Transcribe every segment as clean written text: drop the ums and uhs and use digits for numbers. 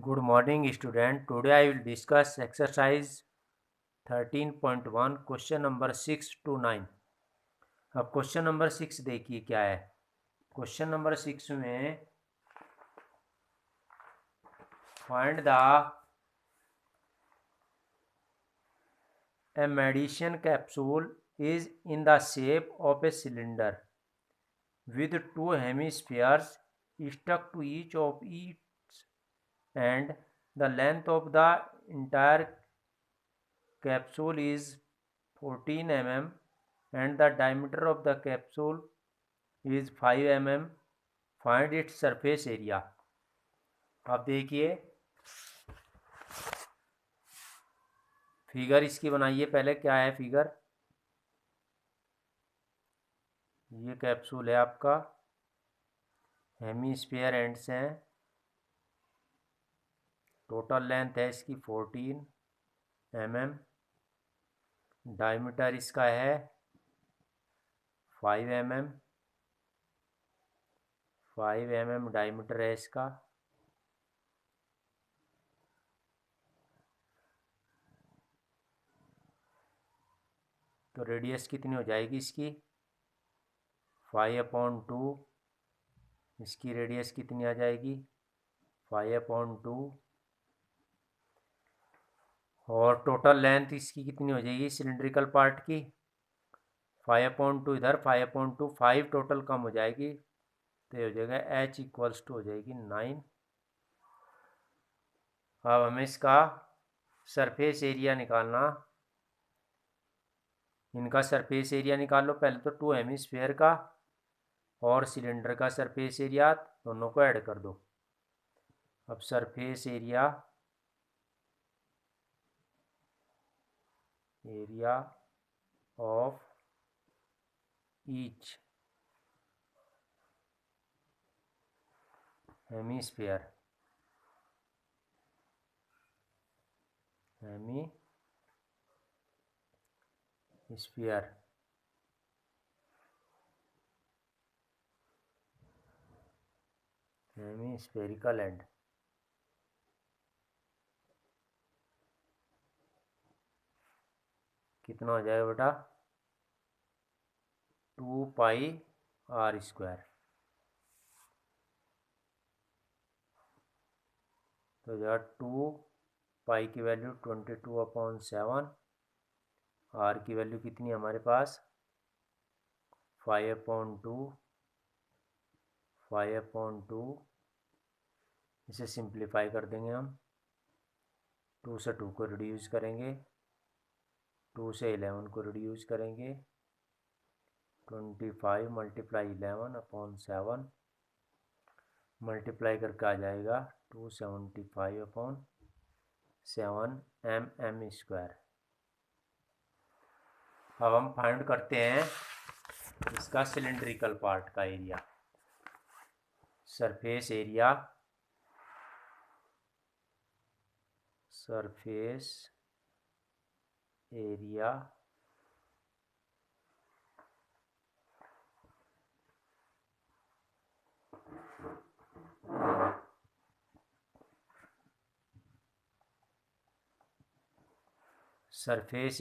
Good morning, student. Today I will discuss exercise 13.1 question number 6 to 9. अब question number 6 देखिए क्या है। Question number 6 में find the a medicine capsule is in the shape of a cylinder with two hemispheres stuck to each of its and the length of the entire capsule is 14 mm and the diameter of the capsule is 5 mm. Find its surface area. अब देखिए figure इसकी बनाइए। पहले क्या है figure, ये capsule है आपका, हेमीस्फीयर एंड्स हैं, टोटल लेंथ है इसकी 14 mm, डायमीटर इसका है 5 mm, 5 mm डायमीटर है इसका। तो रेडियस कितनी हो जाएगी इसकी 5/2। इसकी रेडियस कितनी आ जाएगी 5/2 और टोटल लेंथ इसकी कितनी हो जाएगी सिलेंड्रिकल पार्ट की 5/2 इधर 5/2 5 टोटल कम हो जाएगी तो ये हो जाएगा h इक्वल्स टू हो जाएगी 9। अब हमें इसका सरफेस एरिया निकालना। इनका सरफेस एरिया निकाल लो पहले तो, टू हेमिस्फीयर का और सिलेंडर का सरफेस एरिया दोनों को ऐड कर दो। अब surface area of each hemisphere hemispherical and कितना हो जाएगा बेटा 2πr²। तो जो 2π की वैल्यू 22/7, r की वैल्यू कितनी है हमारे पास 5/2। इसे सिंप्लीफाई कर देंगे हम, 2 से 2 को रिड्यूस करेंगे, 2 से 11 को रिड्यूस करेंगे, 25 × 11/7 मल्टीप्लाई करके आ जाएगा 275/7 mm²। अब हम फाइंड करते हैं इसका सिलेंड्रिकल पार्ट का area. Surface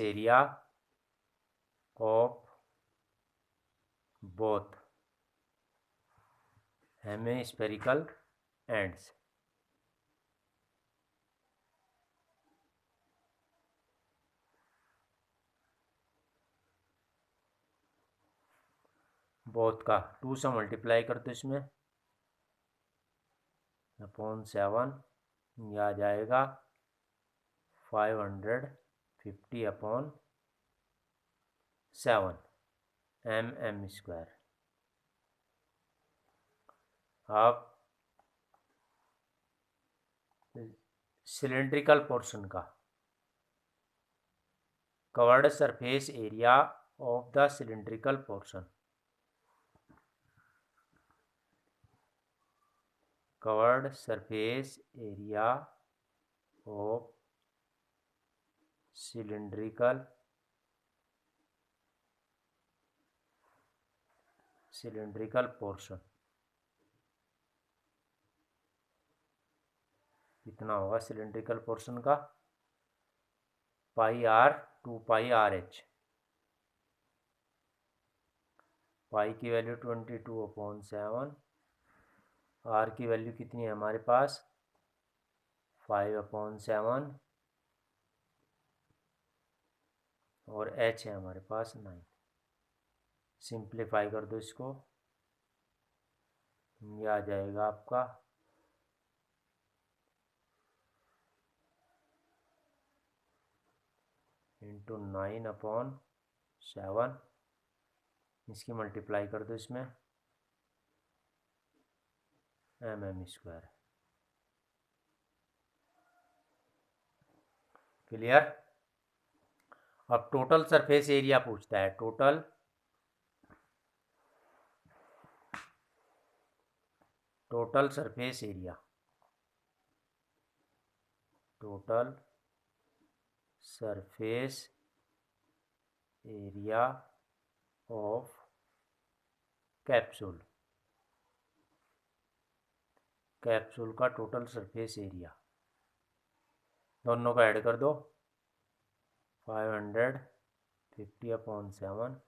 area of both hemispherical ends. Both का 2 से मल्टीप्लाई कर दो इसमें /7, यह आ जाएगा 550/7 mm²। अब सिलेंड्रिकल पोर्शन का covered surface area of the cylindrical portion, covered surface area of cylindrical portion कितना होगा सिलेंड्रिकल पोर्शन का, पाई आर 2 पाई आर एच। पाई की वैल्यू 22/7, आर की वैल्यू कितनी है हमारे पास 5/7 और एच है हमारे पास 9। सिंप्लीफाई कर दो इसको, ये आ जाएगा आपका इंटू 9/7, इसकी मल्टीप्लाई कर दो इसमें mm²। क्लियर। अब टोटल सरफेस एरिया पूछता है, total surface area, total surface area of capsule, capsule का टोटल सरफेस एरिया, दोनों को ऐड कर दो 550/7,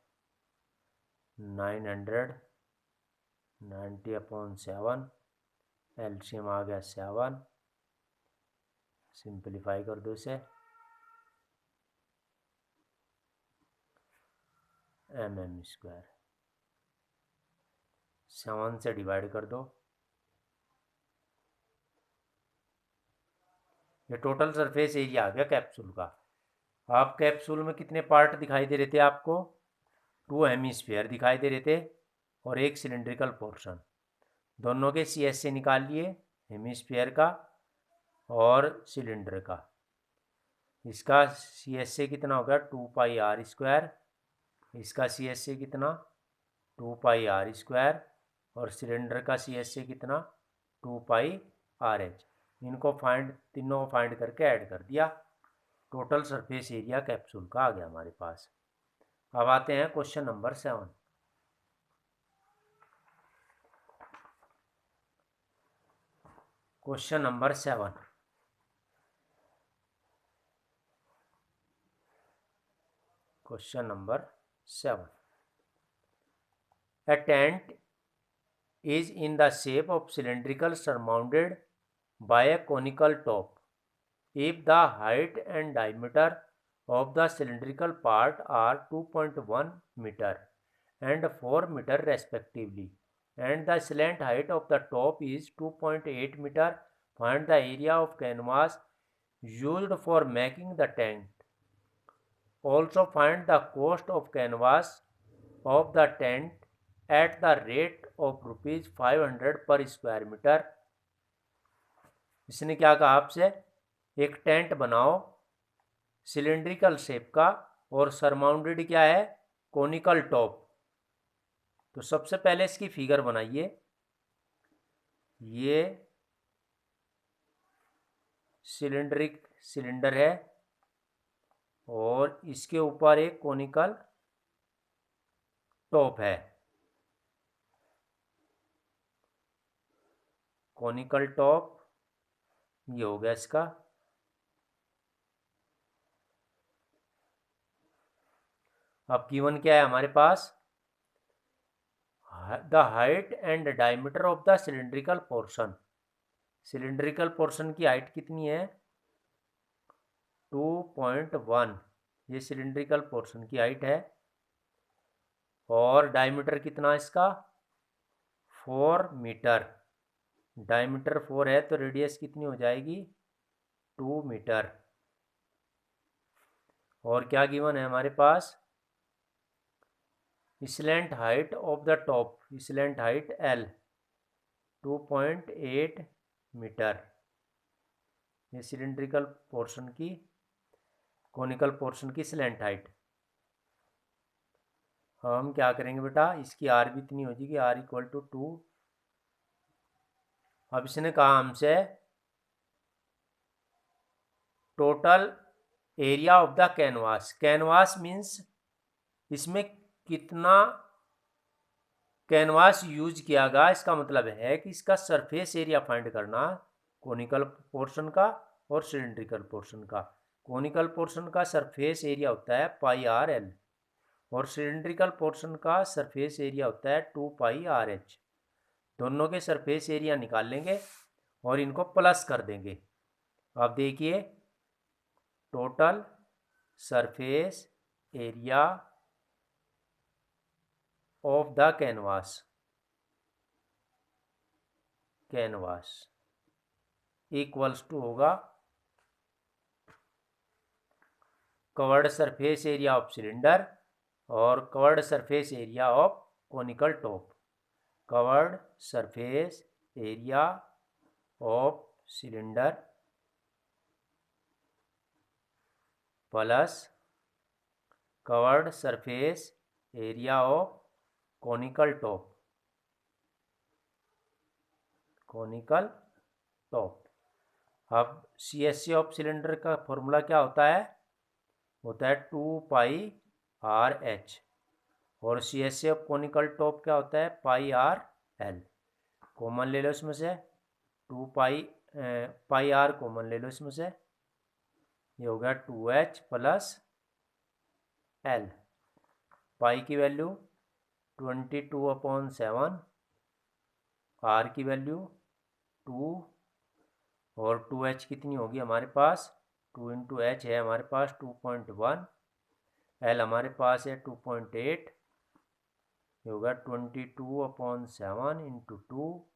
990/7, एलसीएम आ गया 7। सिंप्लीफाई कर दो इसे, mm², 7 से डिवाइड कर दो। ये टोटल सरफेस एरिया आ गया कैप्सूल का। आप कैप्सूल में कितने पार्ट दिखाई दे रहे थे आपको, 2 हेमीस्फीयर दिखाई दे रहे थे और एक सिलेंड्रिकल पोर्शन। दोनों के CSA निकाल लिए, हेमीस्फीयर का और सिलेंडर का। इसका CSA कितना हो गया 2 पाई r², इसका CSA कितना 2 पाई r² और सिलेंडर का CSA कितना 2 पाई RH। इनको तीनों को फाइंड करके ऐड कर दिया, टोटल सरफेस एरिया कैप्सूल का आ गया हमारे पास। अब आते हैं question number 7। Question number 7, question number 7, a tent is in the shape of cylindrical surmounted by a conical top. If the height and diameter of the cylindrical part are 2.1 meter and 4 meter respectively, and the slant height of the top is 2.8 meter, find the area of canvas used for making the tent. Also find the cost of canvas of the tent at the rate of ₹500 per square meter. इसने क्या कहा आपसे, एक tent बनाओ cylindrical shape का और surmounted क्या है कोनिकल टॉप। तो सबसे पहले इसकी फिगर बनाइए, ये सिलेंडर है और इसके ऊपर एक कोनिकल टॉप है, कोनिकल टॉप ये हो गया इसका। अब गिवन क्या है हमारे पास, the height and diameter of the cylindrical portion. Cylindrical portion की हाइट कितनी है 2.1, ये सिलेंड्रिकल पोर्शन की हाइट है, और डायमीटर कितना इसका 4 मीटर। डायमीटर 4 है तो रेडियस कितनी हो जाएगी 2 मीटर। और क्या गिवन है हमारे पास, slant height of the top, slant height L 2.8 metre. ये सिलेंड्रिकल पोर्शन की, कोनिकल पोर्शन की स्लैंट हाइट। हम क्या करेंगे बेटा, इसकी R भी इतनी हो जाएगी, R = 2। अब इसने कहा हमसे total area of the canvas. Canvas means इसमें कितना कैनवास यूज किया गया, इसका मतलब है कि इसका सरफेस एरिया फाइंड करना। कोनिकल पोर्शन का और सिलेंड्रिकल पोर्शन का। कोनिकल पोर्शन का सरफेस एरिया होता है पाई आर एल और सिलेंड्रिकल पोर्शन का सरफेस एरिया होता है 2 पाई आर एच। दोनों के सरफेस एरिया निकाल लेंगे और इनको प्लस कर देंगे। अब देखिए total surface area of the canvas equals to होगा covered surface area of cylinder और covered surface area of conical top. Covered surface area of cylinder plus covered surface area of conical top. अब CSC of cylinder का formula क्या होता है? 2 pi R H और CSC of conical top क्या होता है? पाई आर एल। कॉमन ले लो इसमें से 2 पाई आर कॉमन ले लो इसमें से, ये हो गया 2H प्लस एल। पाई की वैल्यू 22/7, आर की वैल्यू 2 और 2H कितनी होगी हमारे पास? 2 × H है हमारे पास 2.1, एल हमारे पास है 2.8, ये होगा 22/7 × 2,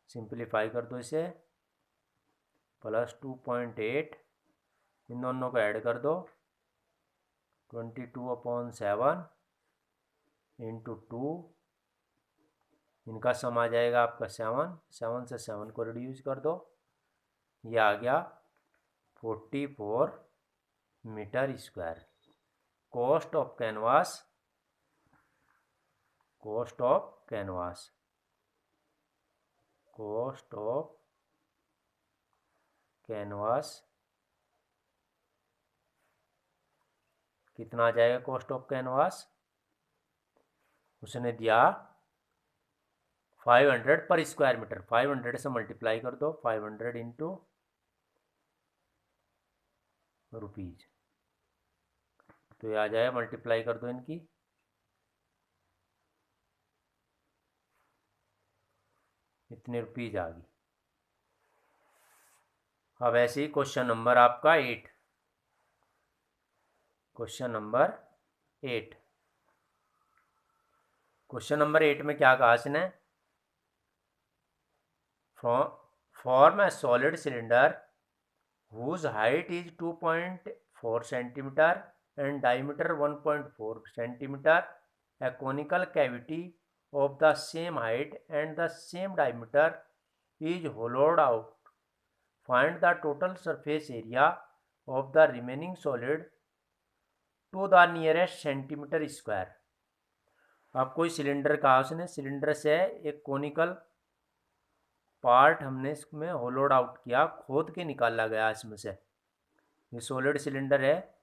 सिंप्लीफाई कर दो इसे, प्लस 2.8, इन दोनों को ऐड कर दो, 22/7 × 2, इनका सम आ जाएगा आपका 7 से 7 को रिड्यूस कर दो, ये आ गया 44 metre square. Cost of canvas कितना आ जाएगा? कॉस्ट ऑफ कैनवास उसने दिया 500 पर स्क्वायर मीटर। 500 से मल्टीप्लाई कर दो, 500 × रुपीज, तो ये आ जाएगा, मल्टीप्लाई कर दो इनकी, इतने रुपीज आ गई। अब ऐसे ही क्वेश्चन नंबर आपका 8। क्वेश्चन नंबर 8 में क्या कहा इसने? Form A solid cylinder whose height is 2.4 cm and diameter 1.4 cm, a conical cavity of the same height and the same diameter is hollowed out. Find the total surface area of the remaining solid to the nearest centimeter square. अब कोई cylinder कहा उसने, cylinder से एक conical part हमने इसमें होलोड out किया, खोद के निकाला गया इसमें से। ये सॉलिड सिलेंडर है,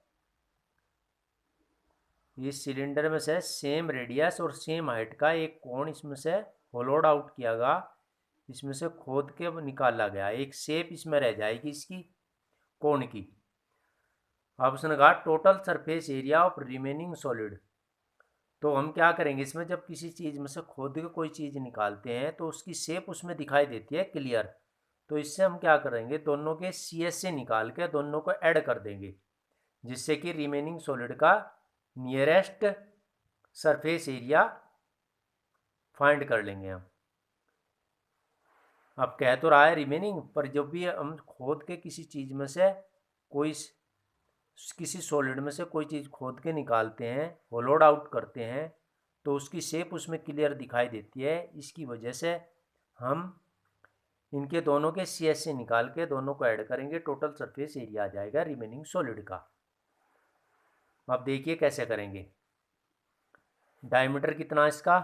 इस सिलेंडर में से सेम रेडियस और सेम हाइट का एक कोण इसमें से होलोड आउट किया गया, इसमें से खोद के निकाला गया, एक शेप इसमें रह जाएगी इसकी कोण की। अब उसने कहा total surface area of remaining solid. तो हम क्या करेंगे, इसमें जब किसी चीज़ में से खोद के कोई चीज़ निकालते हैं तो उसकी शेप उसमें दिखाई देती है क्लियर। तो इससे हम क्या करेंगे, दोनों के CSC निकाल के दोनों को ऐड कर देंगे, जिससे कि रिमेनिंग सॉलिड का नियरेस्ट सरफेस एरिया फाइंड कर लेंगे हम। अब कह तो रहा है रिमेनिंग, पर जब भी हम खोद के किसी चीज़ में से किसी सॉलिड में से कोई चीज़ खोद के निकालते हैं, होलोड आउट करते हैं, तो उसकी शेप उसमें क्लियर दिखाई देती है। इसकी वजह से हम इनके दोनों के CSC निकाल के दोनों को ऐड करेंगे, टोटल सरफेस एरिया आ जाएगा रिमेनिंग सॉलिड का। अब देखिए कैसे करेंगे। डायमीटर कितना इसका,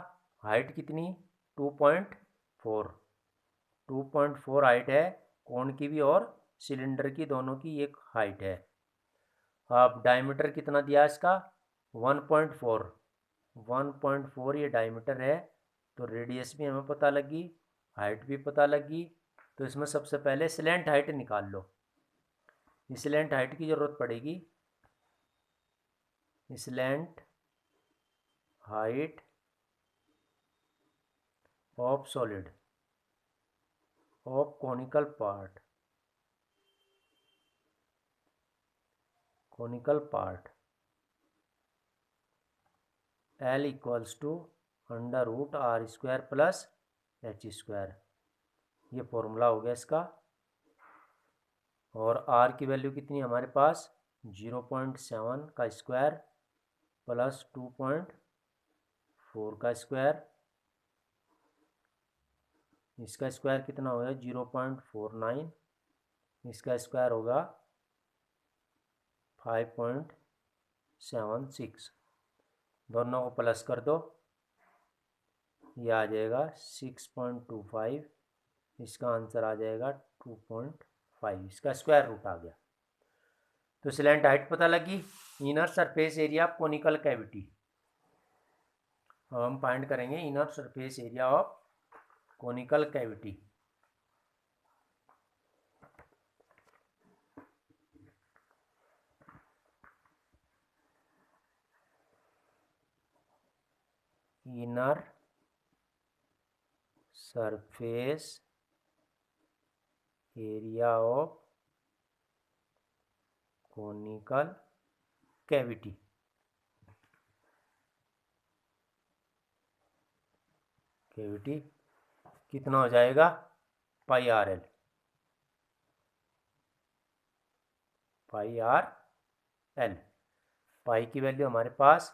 हाइट कितनी 2.4 हाइट है, कोण की भी और सिलेंडर की दोनों की एक हाइट है। अब डायमीटर कितना दिया इसका 1.4 ये डायमीटर है, तो रेडियस भी हमें पता लगी, हाइट भी पता लगी, तो इसमें सबसे पहले स्लैंट हाइट निकाल लो। स्लैंट हाइट की ज़रूरत पड़ेगी। Slant height of solid of conical part L equals to √r² plus h²। ये फॉर्मूला हो गया इसका। और r की वैल्यू कितनी है हमारे पास? 0.7 का स्क्वायर प्लस 2.4 का स्क्वायर। इसका स्क्वायर कितना होगा? 0.49। इसका स्क्वायर होगा 5.76। दोनों को प्लस कर दो, ये आ जाएगा 6.25। इसका आंसर आ जाएगा 2.5। इसका स्क्वायर रूट आ गया। तो स्लैंट हाइट पता लगी। Inner surface area of conical cavity. अब हम फाइंड करेंगे inner surface area of conical cavity. Inner surface area of conical cavity. कितना हो जाएगा? πRL। पाई की वैल्यू हमारे पास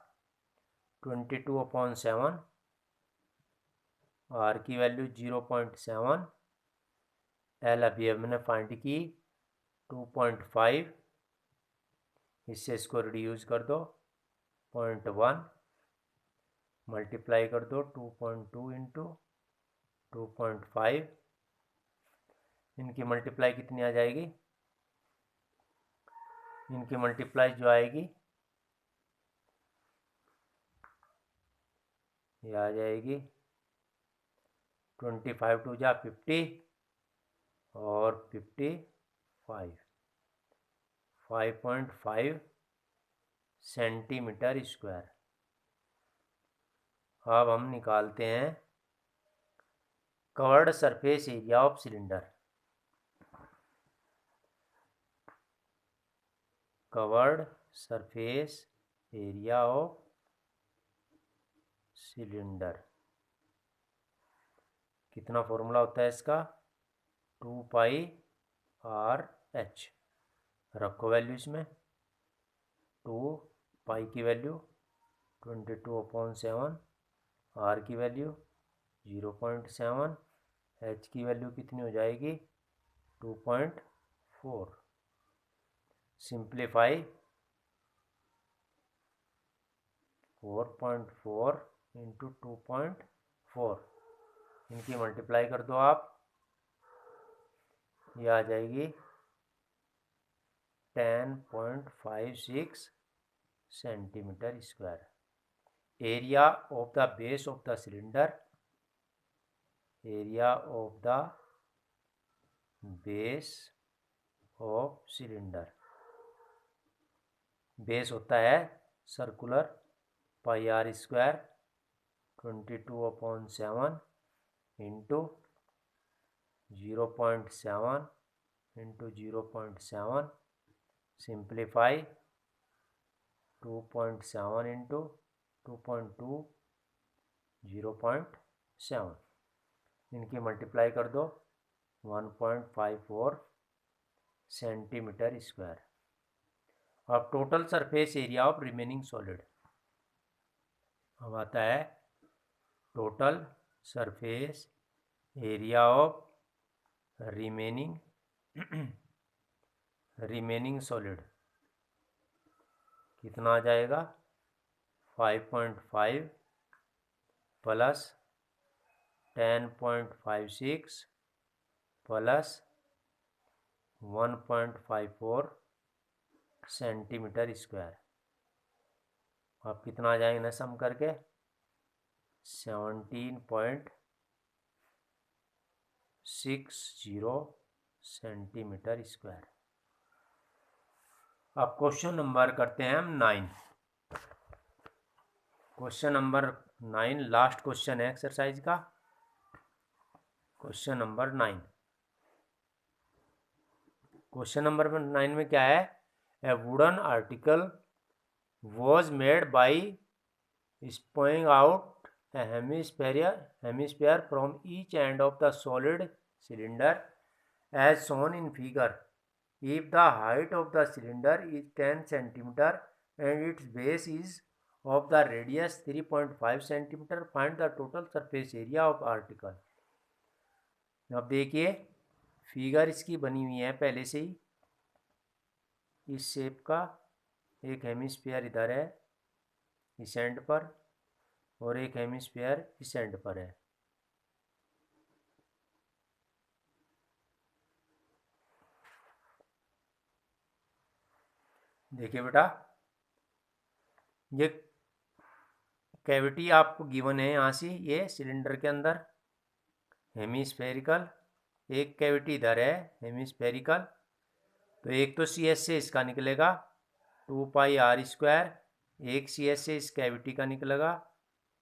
22/7, आर की वैल्यू 0.7, एल अभी हमने फाइंड की 2.5। इससे इसको रिड्यूस कर दो 0.1, मल्टीप्लाई कर दो 2.2 इंटू 2.5। इनकी मल्टीप्लाई कितनी आ जाएगी? इनकी मल्टीप्लाई जो आएगी ये आ जाएगी 25 टू जा 50 और 55, 5.5 सेंटीमीटर स्क्वायर। अब हम निकालते हैं covered surface area of cylinder. Covered surface area of cylinder कितना फॉर्मूला होता है इसका? 2πRH। रखो वैल्यू इसमें। 2 की वैल्यू 22/7, R की वैल्यू 0.7, H की वैल्यू कितनी हो जाएगी? 2.4। Simplify 4.4 into 2.4। इनकी मल्टीप्लाई कर दो आप, ये आ जाएगी 10.56 centimetre square. Area of the base of the cylinder, area of the base of cylinder, base होता है circular, πr² 22/7 into 0.7 into 0.7, simplify 2.7 into 2.2, 0.7। इनकी मल्टीप्लाई कर दो 1.54 सेंटीमीटर स्क्वायर। अब total surface area of remaining solid. अब आता है total surface area of remaining solid. कितना आ जाएगा? 5.5 प्लस 10.56 प्लस 1.54 सेंटीमीटर स्क्वायर। अब कितना आ जाएगा ना सम करके? 17.6 60 सेंटीमीटर स्क्वायर। अब क्वेश्चन नंबर करते हैं हम 9। क्वेश्चन नंबर 9 लास्ट क्वेश्चन है एक्सरसाइज का। Question number 9। क्वेश्चन नंबर 9 में क्या है? A wooden article was made by scooping out a hemisphere from each end of the solid cylinder as shown in figure. If the height of the cylinder is 10 cm and its base is of the radius 3.5 cm, find the total surface area of article. अब देखिए figure इसकी बनी हुई है पहले से ही, इस shape का। एक हेमिस्फीयर इधर है इस एंड पर और एक हेमिस्फीयर इस एंड पर है। देखिए बेटा, ये कैविटी आपको गिवन है यहाँ से, ये सिलेंडर के अंदर हेमिस्फेरिकल, एक कैविटी इधर है हेमिस्फेरिकल। तो एक तो सी एस से इसका निकलेगा 2 पाई आर स्क्वायर, एक सी एस से इस कैविटी का निकलेगा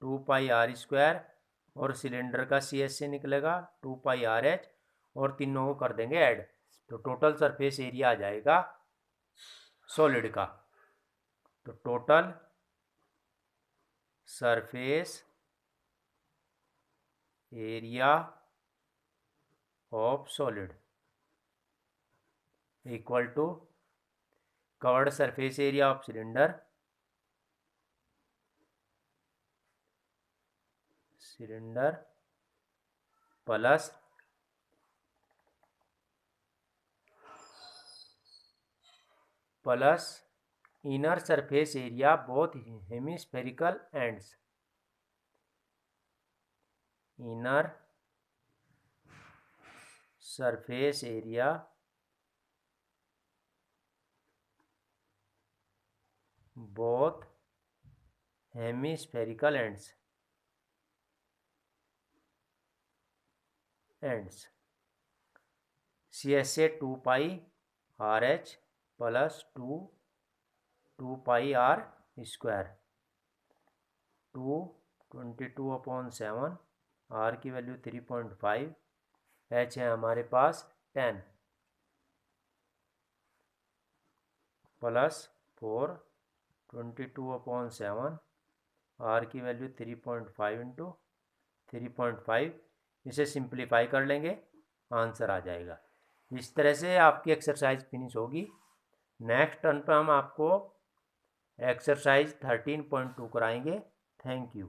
2 पाई आर स्क्वायर, और सिलेंडर का सी एस से निकलेगा 2 पाई आर एच, और तीनों को कर देंगे ऐड। तो टोटल सरफेस एरिया आ जाएगा सॉलिड का। तो total surface area of solid equal to covered surface area of cylinder plus inner surface area both hemispherical ends, inner surface area both hemispherical ends C S से 2 pi R H plus 2 pi R square, 22/7, R की value 3.5, H है हमारे पास 10, प्लस 4 22/7, R की value 3.5 into 3.5। इसे simplify कर लेंगे, आंसर आ जाएगा। इस तरह से आपकी एक्सरसाइज फिनिश होगी। नेक्स्ट टर्न पर हम आपको एक्सरसाइज 13.2 कराएंगे। Thank you.